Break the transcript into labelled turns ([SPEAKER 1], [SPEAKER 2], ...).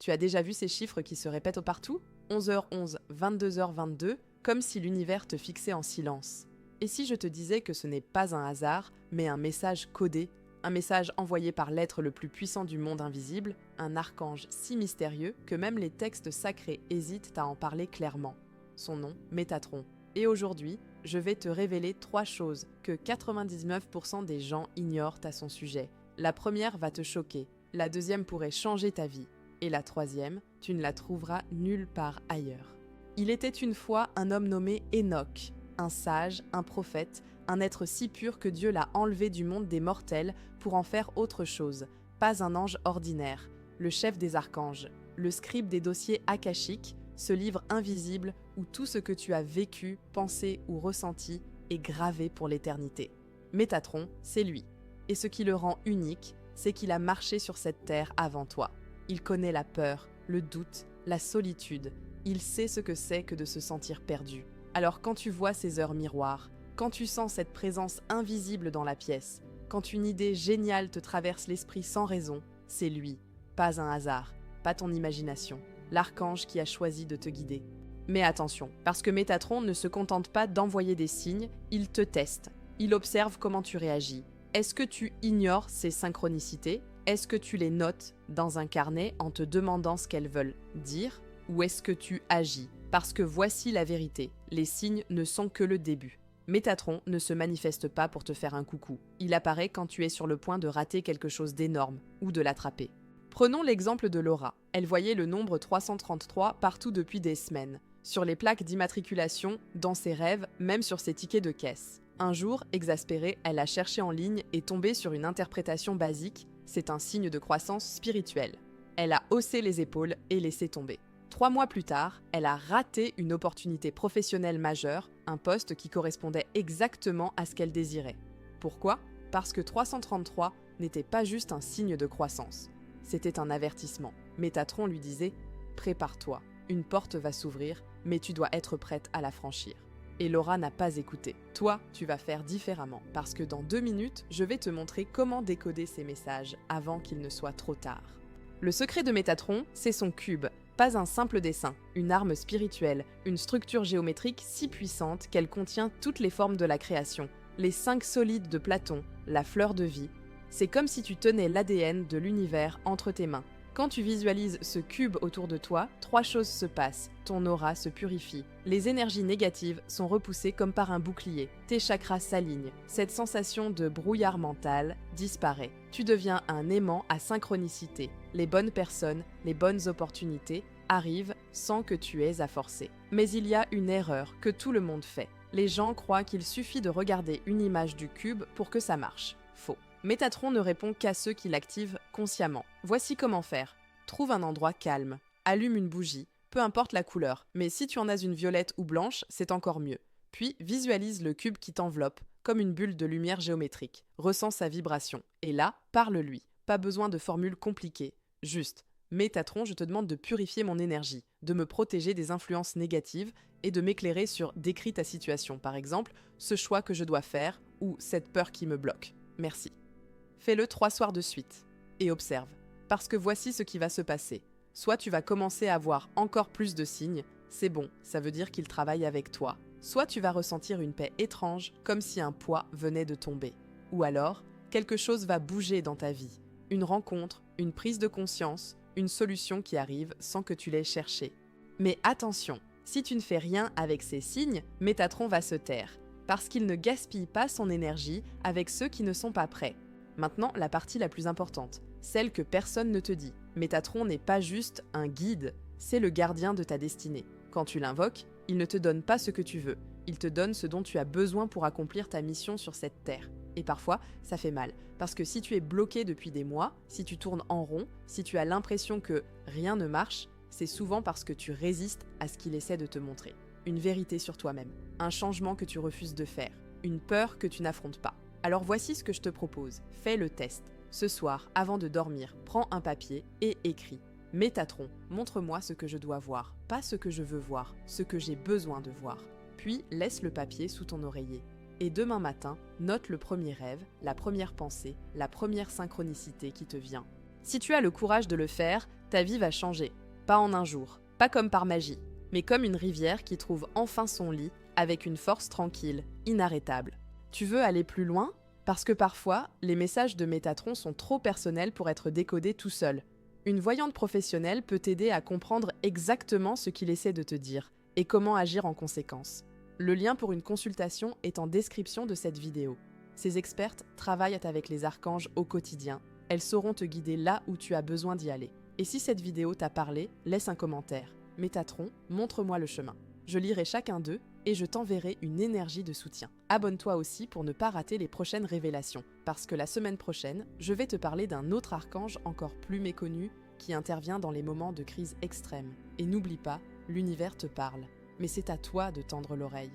[SPEAKER 1] Tu as déjà vu ces chiffres qui se répètent partout ? 11h11, 22h22, comme si l'univers te fixait en silence. Et si je te disais que ce n'est pas un hasard, mais un message codé, un message envoyé par l'être le plus puissant du monde invisible, un archange si mystérieux que même les textes sacrés hésitent à en parler clairement. Son nom, Métatron. Et aujourd'hui, je vais te révéler 3 choses que 99% des gens ignorent à son sujet. La première va te choquer, la deuxième pourrait changer ta vie, et la troisième, tu ne la trouveras nulle part ailleurs. Il était une fois un homme nommé Enoch, un sage, un prophète, un être si pur que Dieu l'a enlevé du monde des mortels pour en faire autre chose, pas un ange ordinaire, le chef des archanges, le scribe des dossiers akashiques, ce livre invisible où tout ce que tu as vécu, pensé ou ressenti est gravé pour l'éternité. Métatron, c'est lui. Et ce qui le rend unique, c'est qu'il a marché sur cette terre avant toi. Il connaît la peur, le doute, la solitude. Il sait ce que c'est que de se sentir perdu. Alors quand tu vois ces heures miroirs, quand tu sens cette présence invisible dans la pièce, quand une idée géniale te traverse l'esprit sans raison, c'est lui, pas un hasard, pas ton imagination, l'archange qui a choisi de te guider. Mais attention, parce que Métatron ne se contente pas d'envoyer des signes, il te teste, il observe comment tu réagis. Est-ce que tu ignores ces synchronicités ? Est-ce que tu les notes dans un carnet en te demandant ce qu'elles veulent dire ? Ou est-ce que tu agis ? Parce que voici la vérité, les signes ne sont que le début. Métatron ne se manifeste pas pour te faire un coucou. Il apparaît quand tu es sur le point de rater quelque chose d'énorme ou de l'attraper. Prenons l'exemple de Laura. Elle voyait le nombre 333 partout depuis des semaines. Sur les plaques d'immatriculation, dans ses rêves, même sur ses tickets de caisse. Un jour, exaspérée, elle a cherché en ligne et tombé sur une interprétation basique. C'est un signe de croissance spirituelle. Elle a haussé les épaules et laissé tomber. 3 mois plus tard, elle a raté une opportunité professionnelle majeure, un poste qui correspondait exactement à ce qu'elle désirait. Pourquoi ? Parce que 333 n'était pas juste un signe de croissance. C'était un avertissement. Métatron lui disait « Prépare-toi, une porte va s'ouvrir, mais tu dois être prête à la franchir. » Et Laura n'a pas écouté. Toi, tu vas faire différemment, parce que dans 2 minutes, je vais te montrer comment décoder ces messages avant qu'il ne soit trop tard. Le secret de Métatron, c'est son cube. Pas un simple dessin, une arme spirituelle, une structure géométrique si puissante qu'elle contient toutes les formes de la création, les 5 solides de Platon, la fleur de vie. C'est comme si tu tenais l'ADN de l'univers entre tes mains. Quand tu visualises ce cube autour de toi, 3 choses se passent. Ton aura se purifie. Les énergies négatives sont repoussées comme par un bouclier. Tes chakras s'alignent. Cette sensation de brouillard mental disparaît. Tu deviens un aimant à synchronicité. Les bonnes personnes, les bonnes opportunités arrivent sans que tu aies à forcer. Mais il y a une erreur que tout le monde fait. Les gens croient qu'il suffit de regarder une image du cube pour que ça marche. Faux. Métatron ne répond qu'à ceux qui l'activent consciemment. Voici comment faire. Trouve un endroit calme. Allume une bougie. Peu importe la couleur, mais si tu en as une violette ou blanche, c'est encore mieux. Puis visualise le cube qui t'enveloppe, comme une bulle de lumière géométrique. Ressens sa vibration. Et là, parle-lui. Pas besoin de formules compliquées. Juste, Métatron, je te demande de purifier mon énergie, de me protéger des influences négatives et de m'éclairer sur décris ta situation. Par exemple, ce choix que je dois faire ou cette peur qui me bloque. Merci. Fais-le 3 soirs de suite et observe. Parce que voici ce qui va se passer. Soit tu vas commencer à avoir encore plus de signes, c'est bon, ça veut dire qu'il travaille avec toi. Soit tu vas ressentir une paix étrange, comme si un poids venait de tomber. Ou alors, quelque chose va bouger dans ta vie. Une rencontre, une prise de conscience, une solution qui arrive sans que tu l'aies cherché. Mais attention, si tu ne fais rien avec ces signes, Métatron va se taire. Parce qu'il ne gaspille pas son énergie avec ceux qui ne sont pas prêts. Maintenant, la partie la plus importante, celle que personne ne te dit. Métatron n'est pas juste un guide, c'est le gardien de ta destinée. Quand tu l'invoques, il ne te donne pas ce que tu veux, il te donne ce dont tu as besoin pour accomplir ta mission sur cette terre. Et parfois, ça fait mal, parce que si tu es bloqué depuis des mois, si tu tournes en rond, si tu as l'impression que rien ne marche, c'est souvent parce que tu résistes à ce qu'il essaie de te montrer. Une vérité sur toi-même, un changement que tu refuses de faire, une peur que tu n'affrontes pas. Alors voici ce que je te propose, fais le test. Ce soir, avant de dormir, prends un papier et écris. Métatron, montre-moi ce que je dois voir, pas ce que je veux voir, ce que j'ai besoin de voir. Puis laisse le papier sous ton oreiller. Et demain matin, note le premier rêve, la première pensée, la première synchronicité qui te vient. Si tu as le courage de le faire, Ta vie va changer, pas en un jour, pas comme par magie, mais comme une rivière qui trouve enfin son lit avec une force tranquille, inarrêtable. Tu veux aller plus loin ? Parce que parfois, les messages de Métatron sont trop personnels pour être décodés tout seul. Une voyante professionnelle peut t'aider à comprendre exactement ce qu'il essaie de te dire et comment agir en conséquence. Le lien pour une consultation est en description de cette vidéo. Ces expertes travaillent avec les archanges au quotidien. Elles sauront te guider là où tu as besoin d'y aller. Et si cette vidéo t'a parlé, laisse un commentaire. Métatron, montre-moi le chemin. Je lirai chacun d'eux et je t'enverrai une énergie de soutien. Abonne-toi aussi pour ne pas rater les prochaines révélations, parce que la semaine prochaine, je vais te parler d'un autre archange encore plus méconnu qui intervient dans les moments de crise extrême. Et n'oublie pas, l'univers te parle, mais c'est à toi de tendre l'oreille.